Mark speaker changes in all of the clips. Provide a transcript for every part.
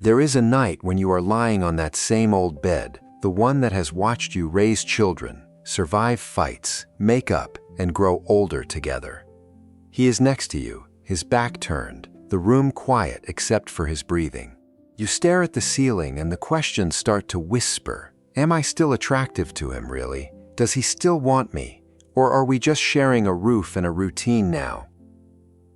Speaker 1: There is a night when you are lying on that same old bed, the one that has watched you raise children, survive fights, make up, and grow older together. He is next to you, his back turned, the room quiet except for his breathing. You stare at the ceiling and the questions start to whisper. Am I still attractive to him, really? Does he still want me? Or are we just sharing a roof and a routine now?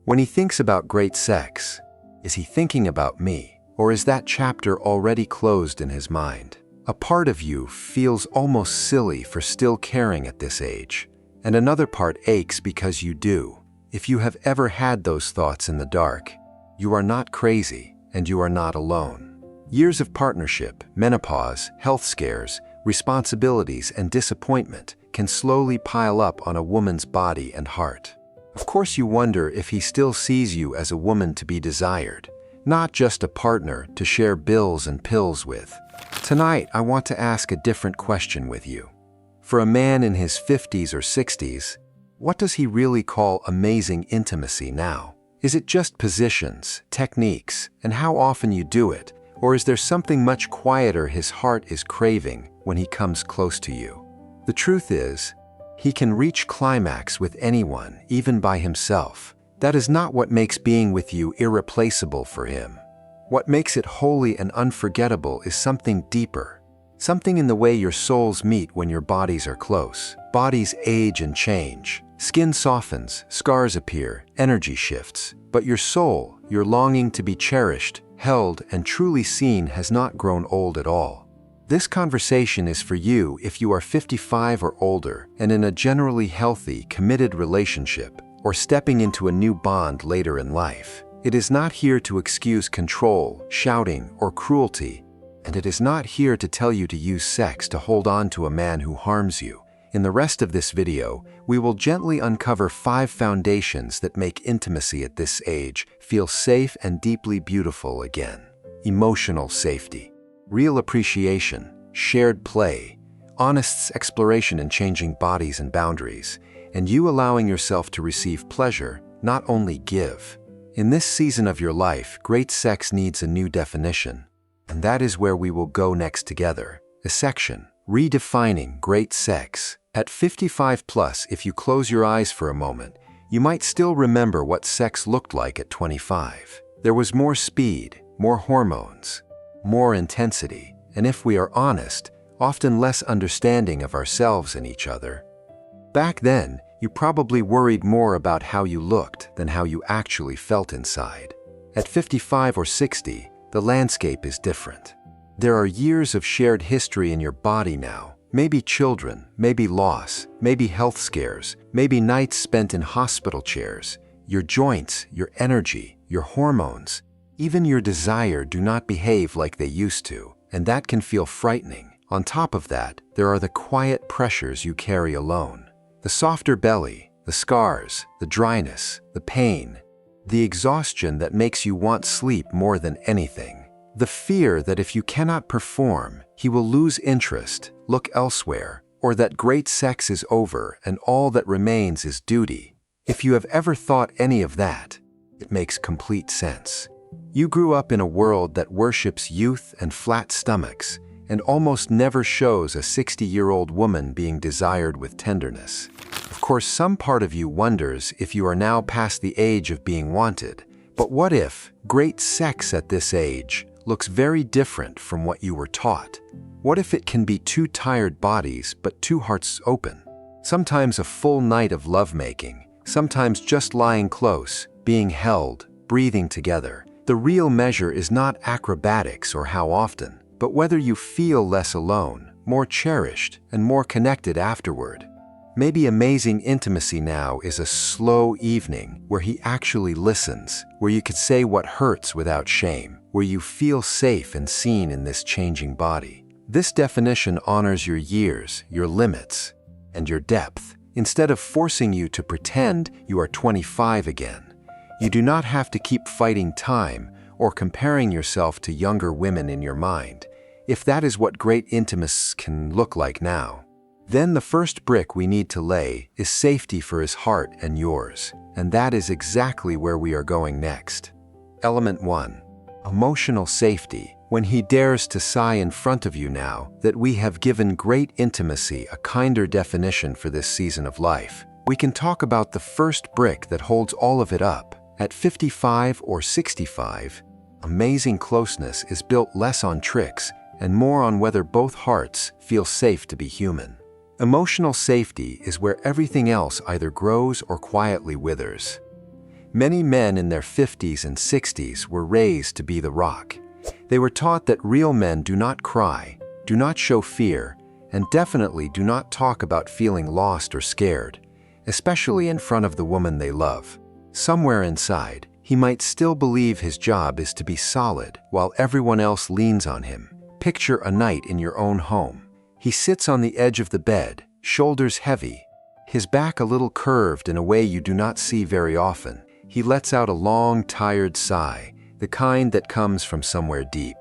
Speaker 1: When he thinks about great sex, is he thinking about me? Or is that chapter already closed in his mind? A part of you feels almost silly for still caring at this age, and another part aches because you do. If you have ever had those thoughts in the dark, you are not crazy and you are not alone. Years of partnership, menopause, health scares, responsibilities, and disappointment can slowly pile up on a woman's body and heart. Of course, you wonder if he still sees you as a woman to be desired, not just a partner to share bills and pills with. Tonight, I want to ask a different question with you. For a man in his 50s or 60s, what does he really call amazing intimacy now? Is it just positions, techniques, and how often you do it? Or is there something much quieter his heart is craving when he comes close to you? The truth is, he can reach climax with anyone, even by himself. That is not what makes being with you irreplaceable for him. What makes it holy and unforgettable is something deeper. Something in the way your souls meet when your bodies are close. Bodies age and change. Skin softens, scars appear, energy shifts. But your soul, your longing to be cherished, held, and truly seen has not grown old at all. This conversation is for you if you are 55 or older and in a generally healthy, committed relationship, or stepping into a new bond later in life. It is not here to excuse control, shouting, or cruelty, and it is not here to tell you to use sex to hold on to a man who harms you. In the rest of this video, we will gently uncover 5 foundations that make intimacy at this age feel safe and deeply beautiful again. Emotional safety, real appreciation, shared play, honest exploration in changing bodies and boundaries, and you allowing yourself to receive pleasure, not only give. In this season of your life, great sex needs a new definition, and that is where we will go next together. A section, Redefining Great Sex. At 55 plus, if you close your eyes for a moment, you might still remember what sex looked like at 25. There was more speed, more hormones, more intensity, and if we are honest, often less understanding of ourselves and each other. Back then, you probably worried more about how you looked than how you actually felt inside. At 55 or 60, the landscape is different. There are years of shared history in your body now. Maybe children, maybe loss, maybe health scares, maybe nights spent in hospital chairs. Your joints, your energy, your hormones, even your desire do not behave like they used to, and that can feel frightening. On top of that, there are the quiet pressures you carry alone. The softer belly, the scars, the dryness, the pain, the exhaustion that makes you want sleep more than anything. The fear that if you cannot perform, he will lose interest, look elsewhere, or that great sex is over and all that remains is duty. If you have ever thought any of that, it makes complete sense. You grew up in a world that worships youth and flat stomachs, and almost never shows a 60-year-old woman being desired with tenderness. Of course, some part of you wonders if you are now past the age of being wanted. But what if great sex at this age looks very different from what you were taught? What if it can be 2 tired bodies but 2 hearts open? Sometimes a full night of lovemaking, sometimes just lying close, being held, breathing together. The real measure is not acrobatics or how often, but whether you feel less alone, more cherished, and more connected afterward. Maybe amazing intimacy now is a slow evening where he actually listens, where you could say what hurts without shame, where you feel safe and seen in this changing body. This definition honors your years, your limits, and your depth. Instead of forcing you to pretend you are 25 again, you do not have to keep fighting time or comparing yourself to younger women in your mind. If that is what great intimacy can look like now, then the first brick we need to lay is safety for his heart and yours. And that is exactly where we are going next. Element 1. emotional safety, when he dares to sigh in front of you now that we have given great intimacy a kinder definition for this season of life. We can talk about the first brick that holds all of it up. At 55 or 65, amazing closeness is built less on tricks and more on whether both hearts feel safe to be human. Emotional safety is where everything else either grows or quietly withers. Many men in their 50s and 60s were raised to be the rock. They were taught that real men do not cry, do not show fear, and definitely do not talk about feeling lost or scared, especially in front of the woman they love. Somewhere inside, he might still believe his job is to be solid while everyone else leans on him. Picture a night in your own home. He sits on the edge of the bed, shoulders heavy, his back a little curved in a way you do not see very often. He lets out a long, tired sigh, the kind that comes from somewhere deep.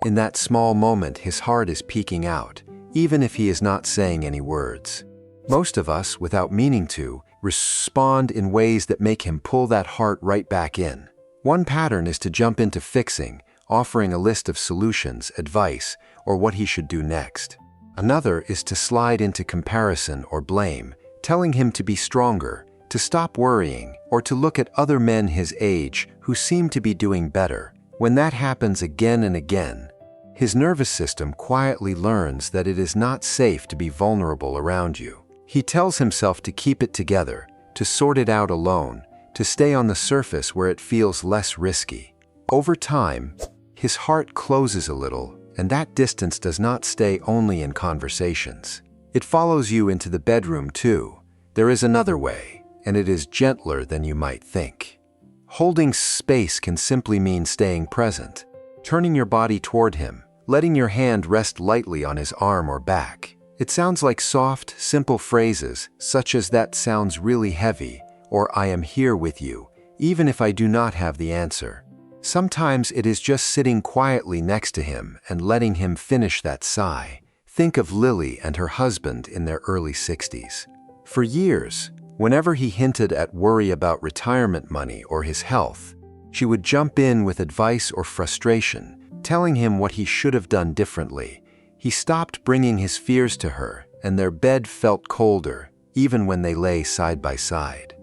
Speaker 1: In that small moment, his heart is peeking out, even if he is not saying any words. Most of us, without meaning to, respond in ways that make him pull that heart right back in. One pattern is to jump into fixing, offering a list of solutions, advice, or what he should do next. Another is to slide into comparison or blame, telling him to be stronger, to stop worrying, or to look at other men his age who seem to be doing better. When that happens again and again, his nervous system quietly learns that it is not safe to be vulnerable around you. He tells himself to keep it together, to sort it out alone, to stay on the surface where it feels less risky. Over time, his heart closes a little, and that distance does not stay only in conversations. It follows you into the bedroom too. There is another way, and it is gentler than you might think. Holding space can simply mean staying present, turning your body toward him, letting your hand rest lightly on his arm or back. It sounds like soft, simple phrases, such as "that sounds really heavy," or "I am here with you," even if I do not have the answer. Sometimes it is just sitting quietly next to him and letting him finish that sigh. Think of Lily and her husband in their early 60s. For years, whenever he hinted at worry about retirement money or his health, she would jump in with advice or frustration, telling him what he should have done differently. He stopped bringing his fears to her, and their bed felt colder, even when they lay side by side.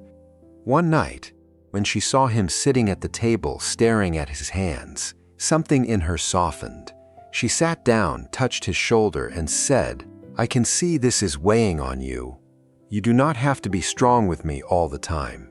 Speaker 1: One night, when she saw him sitting at the table staring at his hands, something in her softened. She sat down, touched his shoulder, and said, "I can see this is weighing on you. You do not have to be strong with me all the time."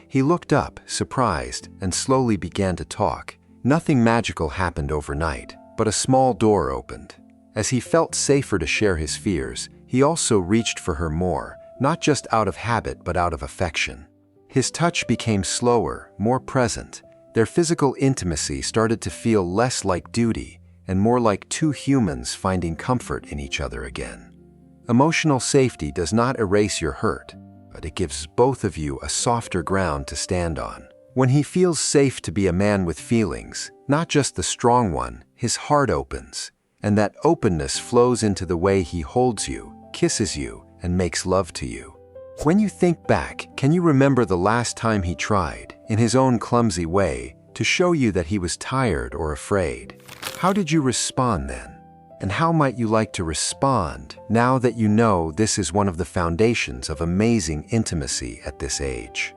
Speaker 1: He looked up, surprised, and slowly began to talk. Nothing magical happened overnight, but a small door opened. As he felt safer to share his fears, he also reached for her more, not just out of habit but out of affection. His touch became slower, more present. Their physical intimacy started to feel less like duty and more like two humans finding comfort in each other again. Emotional safety does not erase your hurt, but it gives both of you a softer ground to stand on. When he feels safe to be a man with feelings, not just the strong one, his heart opens, and that openness flows into the way he holds you, kisses you, and makes love to you. When you think back, can you remember the last time he tried, in his own clumsy way, to show you that he was tired or afraid? How did you respond then? And how might you like to respond now that you know this is one of the foundations of amazing intimacy at this age?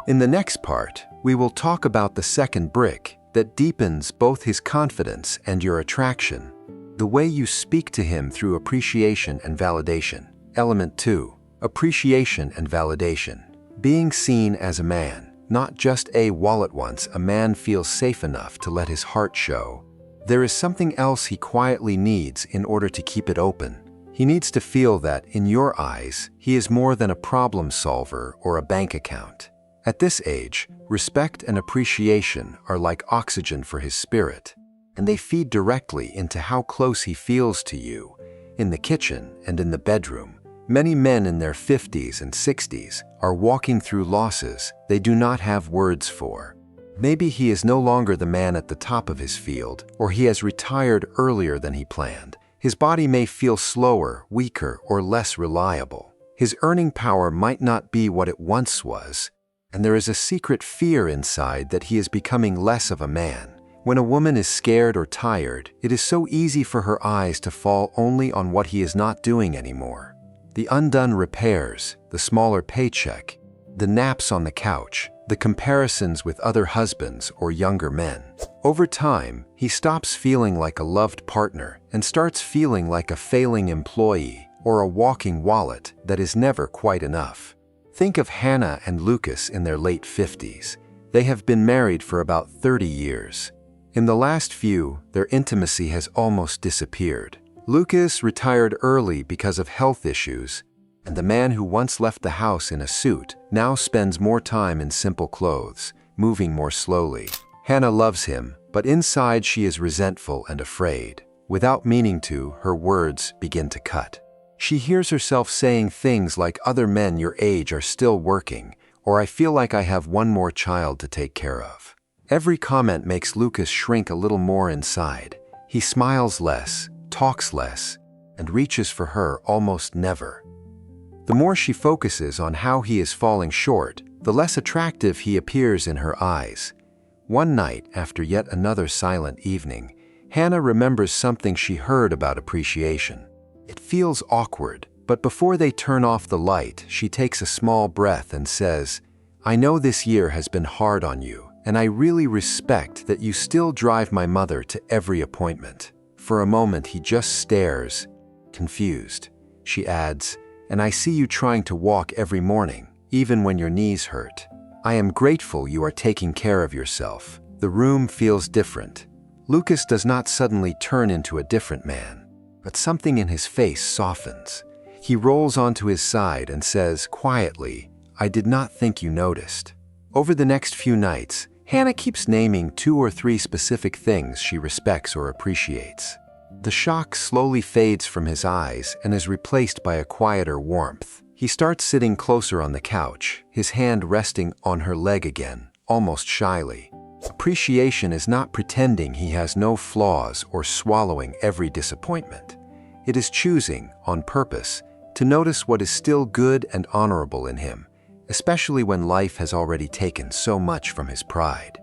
Speaker 1: In the next part, we will talk about the second brick that deepens both his confidence and your attraction. The way you speak to him through appreciation and validation. Element 2. Appreciation and validation. Being seen as a man, not just a wall. At once a man feels safe enough to let his heart show, there is something else he quietly needs in order to keep it open. He needs to feel that, in your eyes, he is more than a problem solver or a bank account. At this age, respect and appreciation are like oxygen for his spirit, and they feed directly into how close he feels to you, in the kitchen and in the bedroom. Many men in their 50s and 60s are walking through losses they do not have words for. Maybe he is no longer the man at the top of his field, or he has retired earlier than he planned. His body may feel slower, weaker, or less reliable. His earning power might not be what it once was, and there is a secret fear inside that he is becoming less of a man. When a woman is scared or tired, it is so easy for her eyes to fall only on what he is not doing anymore. The undone repairs, the smaller paycheck, the naps on the couch, the comparisons with other husbands or younger men. Over time, he stops feeling like a loved partner and starts feeling like a failing employee or a walking wallet that is never quite enough. Think of Hannah and Lucas in their late 50s. They have been married for about 30 years. In the last few, their intimacy has almost disappeared. Lucas retired early because of health issues, and the man who once left the house in a suit now spends more time in simple clothes, moving more slowly. Hannah loves him, but inside she is resentful and afraid. Without meaning to, her words begin to cut. She hears herself saying things like, "Other men your age are still working," or "I feel like I have one more child to take care of." Every comment makes Lucas shrink a little more inside. He smiles less, talks less, and reaches for her almost never. The more she focuses on how he is falling short, the less attractive he appears in her eyes. One night, after yet another silent evening, Hannah remembers something she heard about appreciation. It feels awkward, but before they turn off the light, she takes a small breath and says, "I know this year has been hard on you, and I really respect that you still drive my mother to every appointment." For a moment he just stares, confused. She adds, "And I see you trying to walk every morning, even when your knees hurt. I am grateful you are taking care of yourself." The room feels different. Lucas does not suddenly turn into a different man, but something in his face softens. He rolls onto his side and says quietly, "I did not think you noticed." Over the next few nights, Hannah keeps naming 2 or 3 specific things she respects or appreciates. The shock slowly fades from his eyes and is replaced by a quieter warmth. He starts sitting closer on the couch, his hand resting on her leg again, almost shyly. Appreciation is not pretending he has no flaws or swallowing every disappointment. It is choosing, on purpose, to notice what is still good and honorable in him, especially when life has already taken so much from his pride.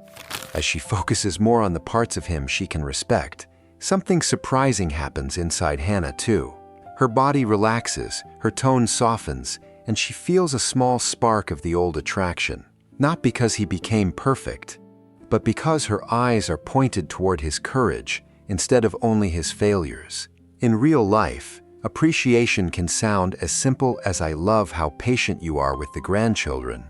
Speaker 1: As she focuses more on the parts of him she can respect, something surprising happens inside Hannah too. Her body relaxes, her tone softens, and she feels a small spark of the old attraction. Not because he became perfect, but because her eyes are pointed toward his courage instead of only his failures. In real life, appreciation can sound as simple as "I love how patient you are with the grandchildren,"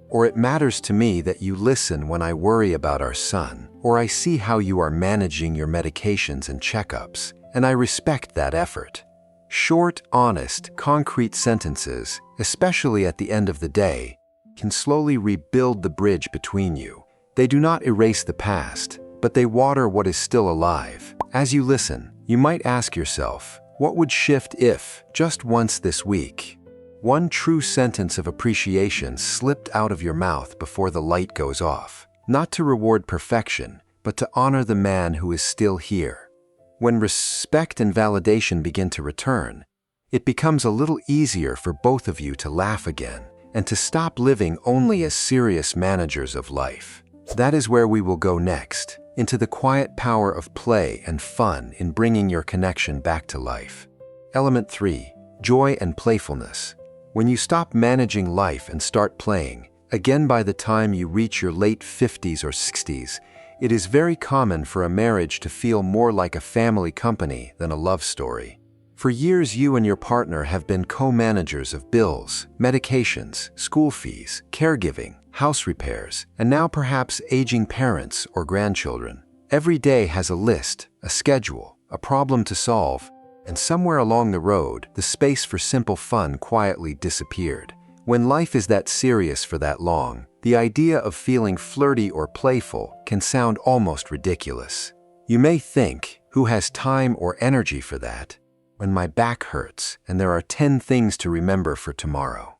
Speaker 1: or "It matters to me that you listen when I worry about our son," or "I see how you are managing your medications and checkups, and I respect that effort." Short, honest, concrete sentences, especially at the end of the day, can slowly rebuild the bridge between you. They do not erase the past, but they water what is still alive. As you listen, you might ask yourself, what would shift if, just once this week, one true sentence of appreciation slipped out of your mouth before the light goes off? Not to reward perfection, but to honor the man who is still here. When respect and validation begin to return, it becomes a little easier for both of you to laugh again and to stop living only as serious managers of life. That is where we will go next, into the quiet power of play and fun in bringing your connection back to life. Element 3. Joy and playfulness. When you stop managing life and start playing, again by the time you reach your late 50s or 60s, it is very common for a marriage to feel more like a family company than a love story. For years you and your partner have been co-managers of bills, medications, school fees, caregiving, house repairs, and now perhaps aging parents or grandchildren. Every day has a list, a schedule, a problem to solve, and somewhere along the road, the space for simple fun quietly disappeared. When life is that serious for that long, the idea of feeling flirty or playful can sound almost ridiculous. You may think, who has time or energy for that? When my back hurts and there are 10 things to remember for tomorrow.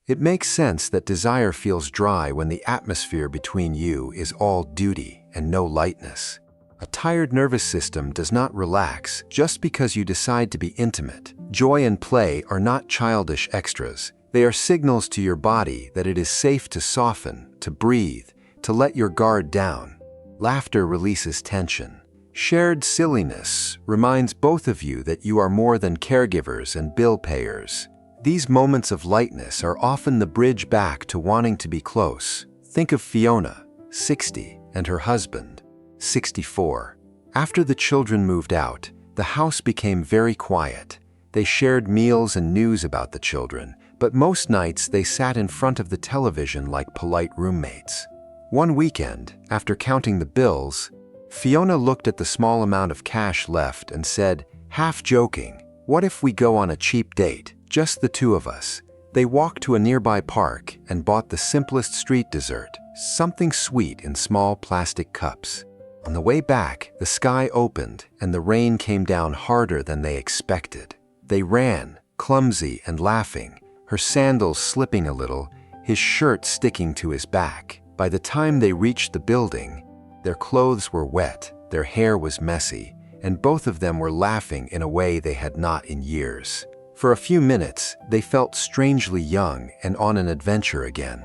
Speaker 1: It makes sense that desire feels dry when the atmosphere between you is all duty and no lightness. A tired nervous system does not relax just because you decide to be intimate. Joy and play are not childish extras. They are signals to your body that it is safe to soften, to breathe, to let your guard down. Laughter releases tension. Shared silliness reminds both of you that you are more than caregivers and bill payers. These moments of lightness are often the bridge back to wanting to be close. Think of Fiona, 60, and her husband, 64. After the children moved out, the house became very quiet. They shared meals and news about the children, but most nights they sat in front of the television like polite roommates. One weekend, after counting the bills, Fiona looked at the small amount of cash left and said, half joking, "What if we go on a cheap date, just the two of us?" They walked to a nearby park and bought the simplest street dessert, something sweet in small plastic cups. On the way back, the sky opened and the rain came down harder than they expected. They ran, clumsy and laughing, her sandals slipping a little, his shirt sticking to his back. By the time they reached the building, their clothes were wet, their hair was messy, and both of them were laughing in a way they had not in years. For a few minutes, they felt strangely young and on an adventure again.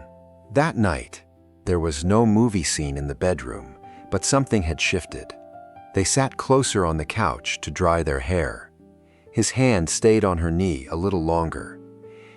Speaker 1: That night, there was no movie scene in the bedroom, but something had shifted. They sat closer on the couch to dry their hair. His hand stayed on her knee a little longer.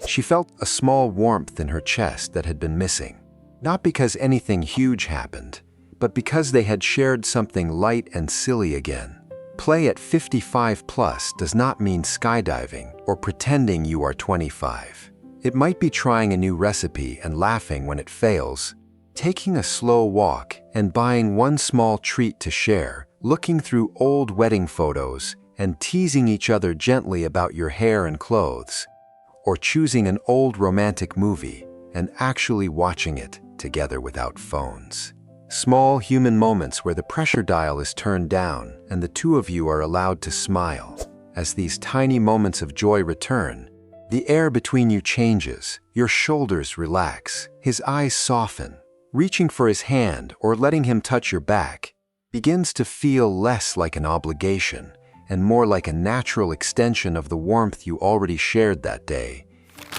Speaker 1: She felt a small warmth in her chest that had been missing, not because anything huge happened, but because they had shared something light and silly again. Play at 55 plus does not mean skydiving or pretending you are 25. It might be trying a new recipe and laughing when it fails, taking a slow walk and buying one small treat to share, looking through old wedding photos and teasing each other gently about your hair and clothes, or choosing an old romantic movie and actually watching it together without phones. Small human moments where the pressure dial is turned down and the two of you are allowed to smile. As these tiny moments of joy return, the air between you changes, your shoulders relax, his eyes soften. Reaching for his hand or letting him touch your back begins to feel less like an obligation and more like a natural extension of the warmth you already shared that day.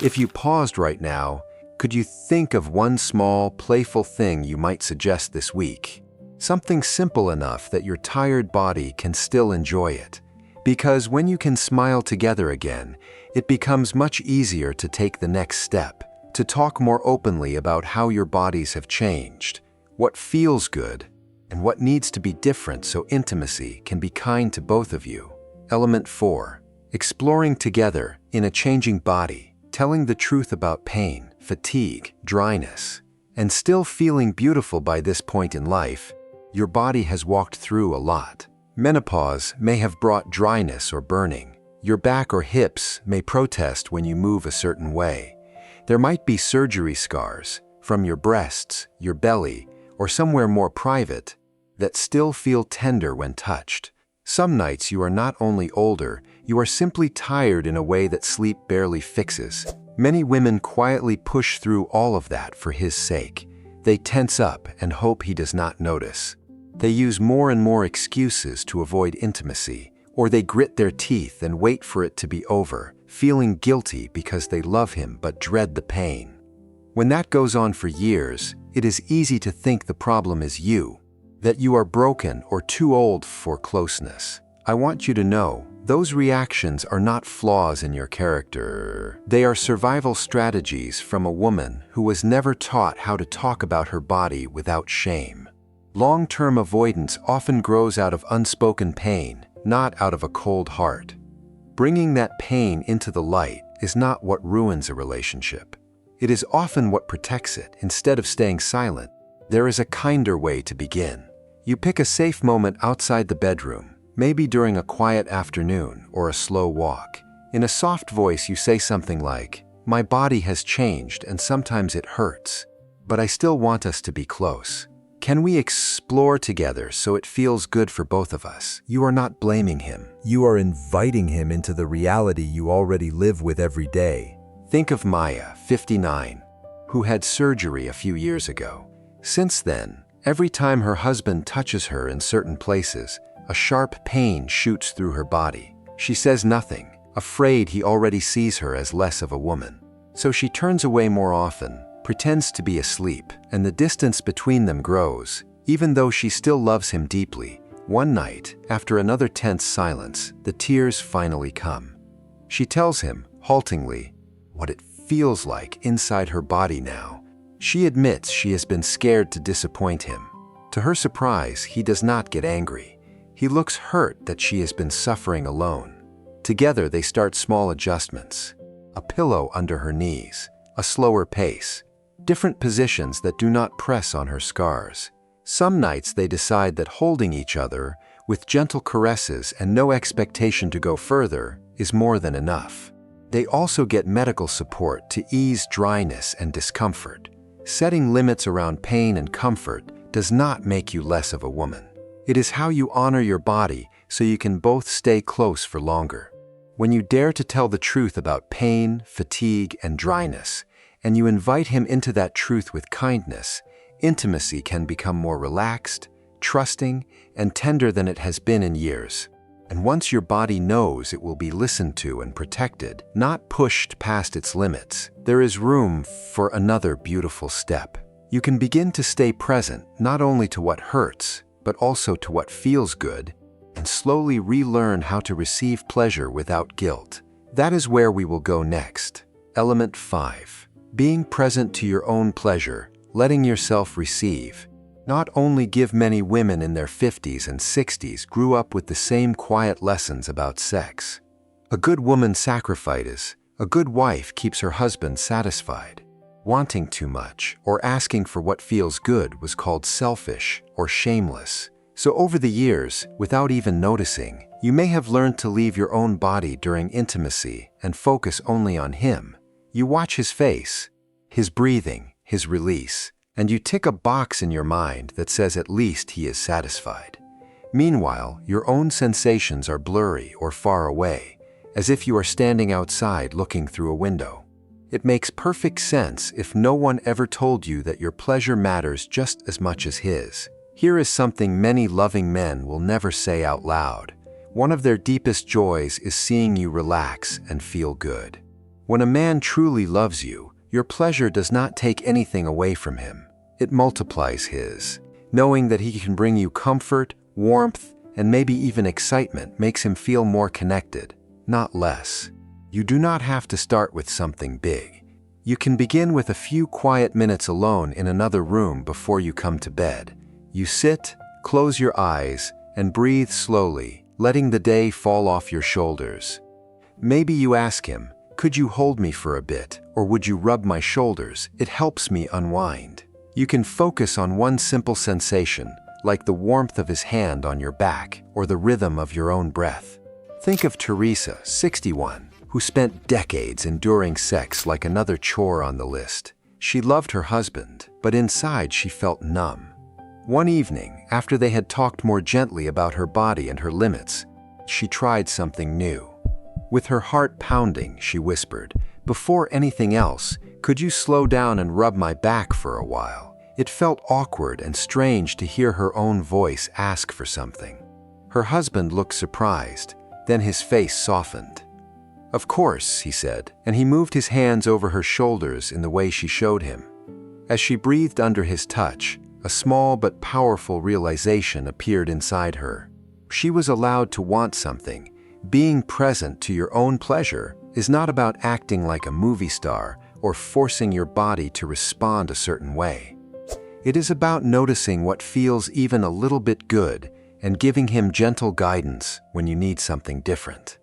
Speaker 1: If you paused right now, could you think of one small, playful thing you might suggest this week? Something simple enough that your tired body can still enjoy it. Because when you can smile together again, it becomes much easier to take the next step, to talk more openly about how your bodies have changed, what feels good, and what needs to be different so intimacy can be kind to both of you. Element 4. Exploring together in a changing body, telling the truth about pain, fatigue, dryness, and still feeling beautiful by this point in life. Your body has walked through a lot. Menopause may have brought dryness or burning. Your back or hips may protest when you move a certain way. There might be surgery scars from your breasts, your belly, or somewhere more private that still feel tender when touched. Some nights you are not only older, you are simply tired in a way that sleep barely fixes. Many women quietly push through all of that for his sake. They tense up and hope he does not notice. They use more and more excuses to avoid intimacy, or they grit their teeth and wait for it to be over, feeling guilty because they love him but dread the pain. When that goes on for years, it is easy to think the problem is you, that you are broken or too old for closeness. I want you to know, those reactions are not flaws in your character. They are survival strategies from a woman who was never taught how to talk about her body without shame. Long-term avoidance often grows out of unspoken pain, not out of a cold heart. Bringing that pain into the light is not what ruins a relationship. It is often what protects it. Instead of staying silent, there is a kinder way to begin. You pick a safe moment outside the bedroom, maybe during a quiet afternoon or a slow walk. In a soft voice, you say something like, "My body has changed and sometimes it hurts, but I still want us to be close. Can we explore together so it feels good for both of us?" You are not blaming him. You are inviting him into the reality you already live with every day. Think of Maya, 59, who had surgery a few years ago. Since then, every time her husband touches her in certain places, a sharp pain shoots through her body. She says nothing, afraid he already sees her as less of a woman. So she turns away more often, pretends to be asleep, and the distance between them grows. Even though she still loves him deeply, one night, after another tense silence, the tears finally come. She tells him, haltingly, what it feels like inside her body now. She admits she has been scared to disappoint him. To her surprise, he does not get angry. He looks hurt that she has been suffering alone. Together they start small adjustments. A pillow under her knees, a slower pace, different positions that do not press on her scars. Some nights they decide that holding each other, with gentle caresses and no expectation to go further, is more than enough. They also get medical support to ease dryness and discomfort. Setting limits around pain and comfort does not make you less of a woman. It is how you honor your body so you can both stay close for longer. When you dare to tell the truth about pain, fatigue, and dryness, and you invite him into that truth with kindness, intimacy can become more relaxed, trusting, and tender than it has been in years. And once your body knows it will be listened to and protected, not pushed past its limits, there is room for another beautiful step. You can begin to stay present not only to what hurts, but also to what feels good, and slowly relearn how to receive pleasure without guilt. That is where we will go next. Element 5. Being present to your own pleasure, letting yourself receive. Not only give many women in their 50s and 60s grew up with the same quiet lessons about sex. A good woman sacrifices, a good wife keeps her husband satisfied. Wanting too much or asking for what feels good was called selfish or shameless. So over the years, without even noticing, you may have learned to leave your own body during intimacy and focus only on him. You watch his face, his breathing, his release, and you tick a box in your mind that says at least he is satisfied. Meanwhile, your own sensations are blurry or far away, as if you are standing outside looking through a window. It makes perfect sense if no one ever told you that your pleasure matters just as much as his. Here is something many loving men will never say out loud. One of their deepest joys is seeing you relax and feel good. When a man truly loves you, your pleasure does not take anything away from him. It multiplies his. Knowing that he can bring you comfort, warmth, and maybe even excitement makes him feel more connected, not less. You do not have to start with something big. You can begin with a few quiet minutes alone in another room before you come to bed. You sit, close your eyes, and breathe slowly, letting the day fall off your shoulders. Maybe you ask him, "Could you hold me for a bit, or would you rub my shoulders? It helps me unwind." You can focus on one simple sensation, like the warmth of his hand on your back or the rhythm of your own breath. Think of Teresa, 61, who spent decades enduring sex like another chore on the list. She loved her husband, but inside she felt numb. One evening, after they had talked more gently about her body and her limits, she tried something new. With her heart pounding, she whispered, "Before anything else, could you slow down and rub my back for a while?" It felt awkward and strange to hear her own voice ask for something. Her husband looked surprised, then his face softened. "Of course," he said, and he moved his hands over her shoulders in the way she showed him. As she breathed under his touch, a small but powerful realization appeared inside her. She was allowed to want something. Being present to your own pleasure is not about acting like a movie star or forcing your body to respond a certain way. It is about noticing what feels even a little bit good and giving him gentle guidance when you need something different.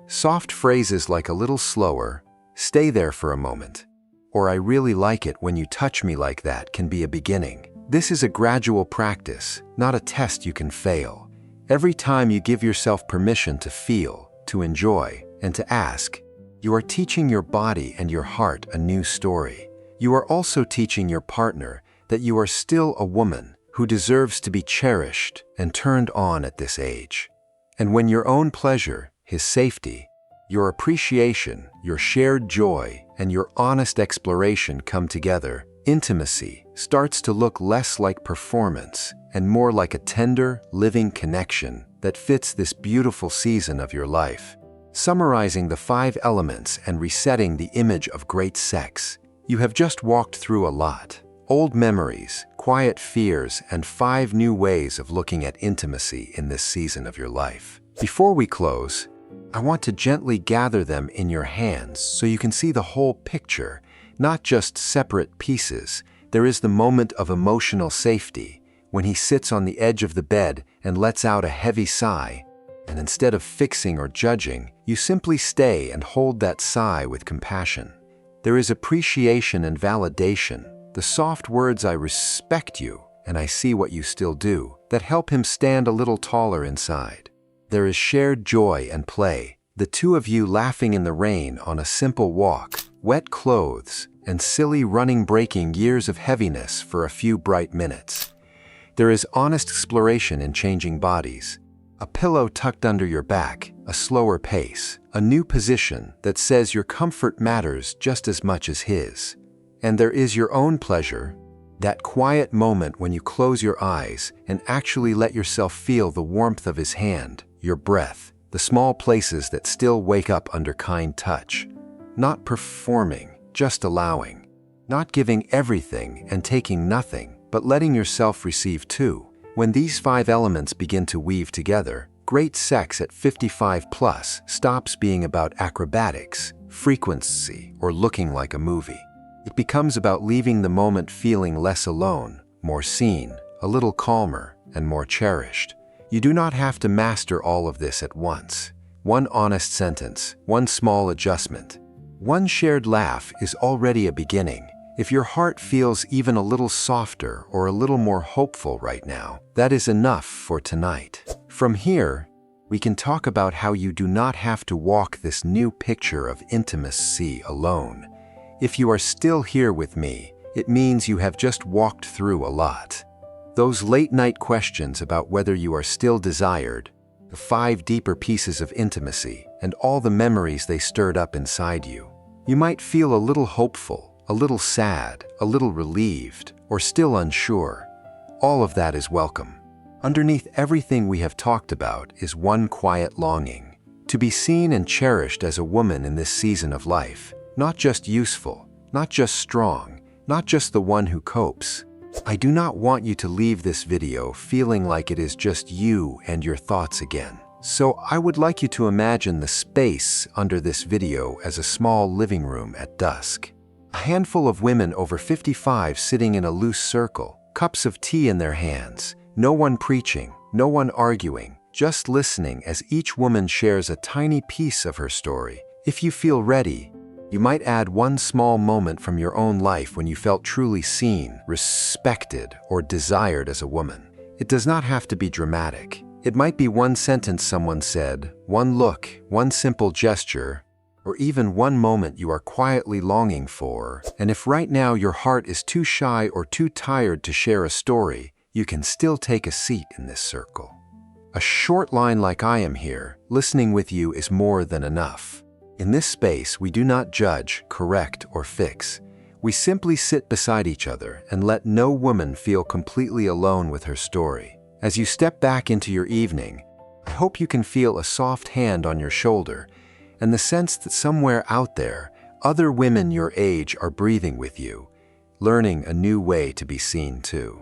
Speaker 1: Soft phrases like "a little slower," "stay there for a moment," or "I really like it when you touch me like that" can be a beginning. This is a gradual practice, not a test you can fail. Every time you give yourself permission to feel, to enjoy, and to ask, you are teaching your body and your heart a new story. You are also teaching your partner that you are still a woman who deserves to be cherished and turned on at this age. And when your own pleasure, his safety, your appreciation, your shared joy, and your honest exploration come together, intimacy starts to look less like performance and more like a tender, living connection that fits this beautiful season of your life. Summarizing the 5 elements and resetting the image of great sex, you have just walked through a lot. old memories, quiet fears, and 5 new ways of looking at intimacy in this season of your life. Before we close, I want to gently gather them in your hands so you can see the whole picture, not just separate pieces. There is the moment of emotional safety, when he sits on the edge of the bed and lets out a heavy sigh, and instead of fixing or judging, you simply stay and hold that sigh with compassion. There is appreciation and validation, the soft words "I respect you" and "I see what you still do," that help him stand a little taller inside. There is shared joy and play, the two of you laughing in the rain on a simple walk, wet clothes, and silly running, breaking years of heaviness for a few bright minutes. There is honest exploration in changing bodies, a pillow tucked under your back, a slower pace, a new position that says your comfort matters just as much as his. And there is your own pleasure, that quiet moment when you close your eyes and actually let yourself feel the warmth of his hand, your breath, the small places that still wake up under kind touch. Not performing, just allowing. Not giving everything and taking nothing, but letting yourself receive too. When these 5 elements begin to weave together, great sex at 55 plus stops being about acrobatics, frequency, or looking like a movie. It becomes about leaving the moment feeling less alone, more seen, a little calmer, and more cherished. You do not have to master all of this at once. One honest sentence, one small adjustment, one shared laugh is already a beginning. If your heart feels even a little softer or a little more hopeful right now, that is enough for tonight. From here, we can talk about how you do not have to walk this new picture of intimacy alone. If you are still here with me, it means you have just walked through a lot. Those late-night questions about whether you are still desired, the 5 deeper pieces of intimacy, and all the memories they stirred up inside you. You might feel a little hopeful, a little sad, a little relieved, or still unsure. All of that is welcome. Underneath everything we have talked about is one quiet longing, to be seen and cherished as a woman in this season of life. Not just useful, not just strong, not just the one who copes. I do not want you to leave this video feeling like it is just you and your thoughts again. So I would like you to imagine the space under this video as a small living room at dusk. A handful of women over 55 sitting in a loose circle, cups of tea in their hands, no one preaching, no one arguing, just listening as each woman shares a tiny piece of her story. If you feel ready, you might add one small moment from your own life when you felt truly seen, respected, or desired as a woman. It does not have to be dramatic. It might be one sentence someone said, one look, one simple gesture, or even one moment you are quietly longing for. And if right now your heart is too shy or too tired to share a story, you can still take a seat in this circle. A short line like "I am here, listening with you" is more than enough. In this space, we do not judge, correct, or fix. We simply sit beside each other and let no woman feel completely alone with her story. As you step back into your evening, I hope you can feel a soft hand on your shoulder and the sense that somewhere out there, other women your age are breathing with you, learning a new way to be seen too.